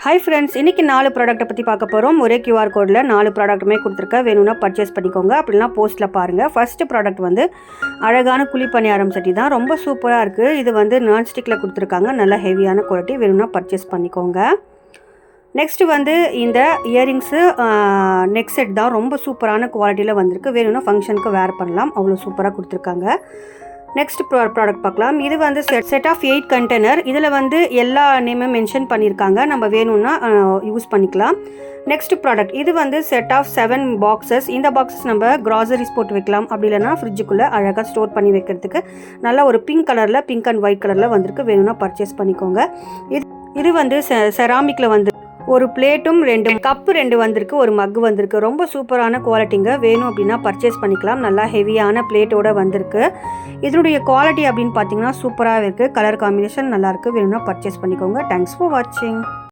Hi friends, இன்றைக்கி 4 ப்ராடக்ட்டை பற்றி பார்க்க போகிறோம். ஒரே QR கோடில் 4 ப்ராடக்ட்டுமே கொடுத்துருக்கேன். வேணும்னா பர்ச்சேஸ் பண்ணிக்கோங்க, அப்படின்னா போஸ்ட்டில் பாருங்கள். ஃபஸ்ட்டு ப்ராடக்ட் வந்து அழகான குழிப்பணியாரம் சட்டி தான். ரொம்ப சூப்பராக இருக்குது. இது வந்து நான்ஸ்டிக்கில் கொடுத்துருக்காங்க. நல்ல ஹெவியான குவாலிட்டி. வேணும்னா பர்ச்சேஸ் பண்ணிக்கோங்க. நெக்ஸ்ட்டு வந்து இந்த இயரிங்ஸு நெக் செட் தான். ரொம்ப சூப்பரான குவாலிட்டியில் வந்திருக்கு. வேணும்னா ஃபங்க்ஷனுக்கு வேர் பண்ணலாம். அவ்வளோ சூப்பராக கொடுத்துருக்காங்க. நெக்ஸ்ட் ப்ராடக்ட் பார்க்கலாம். இது வந்து செட் ஆஃப் 8 கண்டெய்னர். இதில் வந்து எல்லா நேமும் மென்ஷன் பண்ணியிருக்காங்க. நம்ம வேணும்னா யூஸ் பண்ணிக்கலாம். நெக்ஸ்ட் ப்ராடக்ட் இது வந்து செட் ஆஃப் 7 பாக்ஸஸ். இந்த பாக்ஸஸ் நம்ம கிராசரிஸ் போட்டு வைக்கலாம், அப்படி இல்லைனா ஃப்ரிட்ஜுக்குள்ளே அழகாக ஸ்டோர் பண்ணி வைக்கிறதுக்கு நல்லா ஒரு பிங்க் கலரில், பிங்க் அண்ட் ஒயிட் கலரில் வந்திருக்கு. வேணும்னா பர்ச்சேஸ் பண்ணிக்கோங்க. இது வந்து செராமிக்கில் வந்து ஒரு பிளேட்டும் 2 கப்பு 2 வந்திருக்கு. ஒரு மக்கு வந்திருக்கு. ரொம்ப சூப்பரான குவாலிட்டிங்க. வேணும் அப்படின்னா பர்ச்சேஸ் பண்ணிக்கலாம். நல்லா ஹெவியான பிளேட்டோடு வந்திருக்கு. இதனுடைய குவாலிட்டி அப்படின்னு பார்த்தீங்கன்னா சூப்பராக இருக்குது. கலர் காம்பினேஷன் நல்லாயிருக்கு. வேணும்னா பர்ச்சேஸ் பண்ணிக்கோங்க. தேங்க்ஸ் ஃபார் வாட்சிங்.